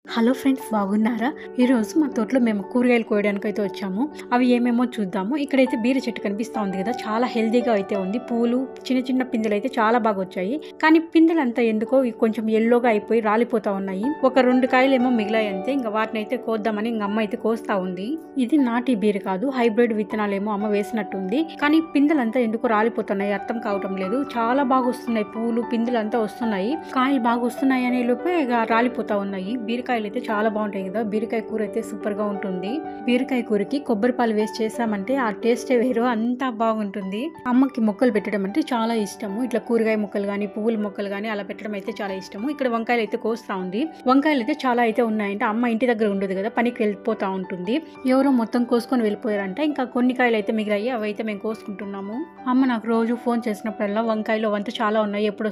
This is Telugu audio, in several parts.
హలో ఫ్రెండ్స్, బాగున్నారా? ఈరోజు మా తోటలో మేము కూరగాయలు కోయడానికి అయితే వచ్చాము. అవి ఏమేమో చూద్దాము. ఇక్కడైతే బీర చెట్టు కనిపిస్తూ ఉంది కదా, చాలా హెల్తీగా అయితే ఉంది. పూలు చిన్న చిన్న పిందెలు అయితే చాలా బాగా వచ్చాయి. కానీ పిందెలు అంతా ఎందుకో కొంచెం ఎల్లోగా అయిపోయి రాలిపోతా ఉన్నాయి. ఒక 2 కాయలు ఏమో మిగిలాయి అంతే. ఇంకా వాటిని అయితే కోద్దామని ఇంక అమ్మ అయితే కోస్తా ఉంది. ఇది నాటి బీర కాదు, హైబ్రిడ్ విత్తనాలు ఏమో అమ్మ వేసినట్టుంది. కానీ పిందెలు అంతా ఎందుకో రాలిపోతున్నాయి, అర్థం కావటం లేదు. చాలా బాగా వస్తున్నాయి పూలు, పిందెలు అంతా వస్తున్నాయి. కాయలు బాగా వస్తున్నాయి అనే లోపే ఇక రాలిపోతా ఉన్నాయి. బీరకాయలు అయితే చాలా బాగుంటాయి కదా. బీరకాయ కూర అయితే సూపర్ గా ఉంటుంది. బీరకాయ కూరకి కొబ్బరి పాలు వేసి చేసామంటే ఆ టేస్టే వేరు, అంతా బాగుంటుంది. అమ్మకి మొక్కలు పెట్టడం అంటే చాలా ఇష్టము. ఇట్లా కూరగాయ మొక్కలు గానీ, పువ్వుల మొక్కలు గానీ అలా పెట్టడం అయితే చాలా ఇష్టము. ఇక్కడ వంకాయలు అయితే కోస్తా ఉంది. వంకాయలు అయితే చాలా అయితే ఉన్నాయంటే అమ్మ ఇంటి దగ్గర ఉండదు కదా, పనికి వెళ్ళిపోతా ఉంటుంది. ఎవరో మొత్తం కోసుకొని వెళ్ళిపోయారంట. ఇంకా కొన్ని కాయలు అయితే మిగిలాయి, అవి అయితే మేము కోసుకుంటున్నాము. అమ్మ నాకు రోజు ఫోన్ చేసినప్పుడల్లా వంకాయలు వంత చాలా ఉన్నాయి, ఎప్పుడు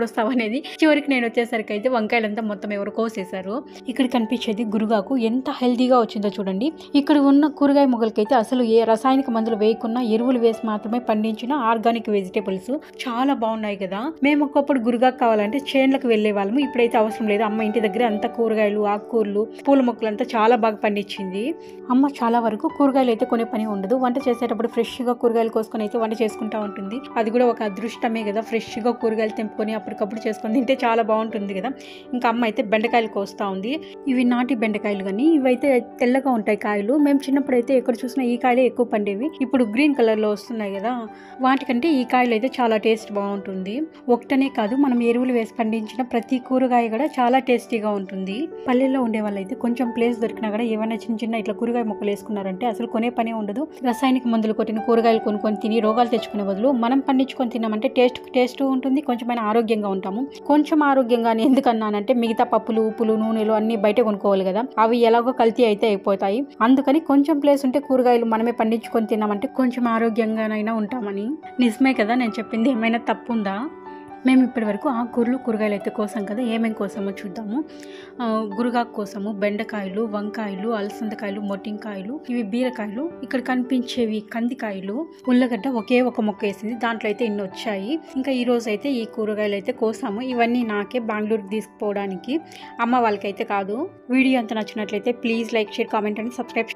వస్తావు అనేది. చివరికి నేను వచ్చేసరికి అయితే వంకాయలంతా మొత్తం ఎవరు కోసేశారు. ఇక్కడ కనిపించేది గురుగాకు, ఎంత హెల్తీగా వచ్చిందో చూడండి. ఇక్కడ ఉన్న కూరగాయ మొక్కలకైతే అసలు ఏ రసాయనిక మందులు వేయకుండా ఎరువులు వేసి మాత్రమే పండించిన ఆర్గానిక్ వెజిటేబుల్స్ చాలా బాగున్నాయి కదా. మేము ఒకప్పుడు గురుగాకు కావాలంటే చేన్లకు వెళ్లే వాళ్ళము, ఇప్పుడైతే అవసరం లేదు. అమ్మ ఇంటి దగ్గర అంతా కూరగాయలు, ఆకుకూరలు, పూల మొక్కలు అంతా చాలా బాగా పండించింది. అమ్మ చాలా వరకు కూరగాయలు అయితే కొనే పని ఉండదు. వంట చేసేటప్పుడు ఫ్రెష్ గా కూరగాయలు కోసుకొని అయితే వంట చేసుకుంటా ఉంటుంది. అది కూడా ఒక అదృష్టమే కదా, ఫ్రెష్ గా కూరగాయలు తెంపుకొని అప్పటికప్పుడు చేసుకొని తింటే చాలా బాగుంటుంది కదా. ఇంకా అమ్మ అయితే బెండకాయలు కోస్తా ఉంది. ఇవి నాటి బెండకాయలు కానీ ఇవైతే తెల్లగా ఉంటాయి కాయలు. మేము చిన్నప్పుడు అయితే ఎక్కడ చూసినా ఈ కాయలే ఎక్కువ పండేవి. ఇప్పుడు గ్రీన్ కలర్ లో వస్తున్నాయి కదా, వాటికంటే ఈ కాయలు అయితే చాలా టేస్ట్ బాగుంటుంది. ఒకటనే కాదు, మనం ఎరువులు వేసి పండించిన ప్రతి కూరగాయ కూడా చాలా టేస్టీగా ఉంటుంది. పల్లెల్లో ఉండే వాళ్ళైతే కొంచెం ప్లేస్ దొరికినా కూడా ఏమైనా చిన్న చిన్న ఇట్లా కూరగాయ మొక్కలు వేసుకున్నారంటే అసలు కొనే పనే ఉండదు. రసాయనిక మందులు కొట్టిన కూరగాయలు కొనుక్కొని తిని రోగాలు తెచ్చుకునే బదులు మనం పండించుకొని తిన్నామంటే టేస్ట్ ఉంటుంది, కొంచెమైనా ఆరోగ్యంగా ఉంటాము. కొంచెం ఆరోగ్యంగానే ఎందుకన్నానంటే మిగతా పప్పులు, ఉప్పులు, నూనెలు అన్ని బయట కొనుక్కోవాలి కదా, అవి ఎలాగో కల్తీ అయితే అయిపోతాయి. అందుకని కొంచెం ప్లేస్ ఉంటే కూరగాయలు మనమే పండించుకొని తిన్నామంటే కొంచెం ఆరోగ్యంగానైనా ఉంటామని. నిజమే కదా నేను చెప్పింది, ఏమైనా తప్పు ఉందా? మేము ఇప్పటి వరకు ఆకుకూరలు, కూరగాయలు అయితే కోసాం కదా. ఏమేమి కోసామో చూద్దాము. గురుగాకు కోసము బెండకాయలు, వంకాయలు, అలసందకాయలు, మొట్టింకాయలు, ఇవి బీరకాయలు. ఇక్కడ కనిపించేవి కందికాయలు, ఉల్లగడ్డ ఒకే ఒక మొక్క వేసింది, దాంట్లో అయితే ఇన్ని వచ్చాయి. ఇంకా ఈ రోజు అయితే ఈ కూరగాయలు అయితే కోసాము. ఇవన్నీ నాకే బెంగళూరుకి తీసుకుపోవడానికి, అమ్మ వాళ్ళకైతే కాదు. వీడియో అంతా నచ్చినట్లయితే please like, share, comment and subscribe.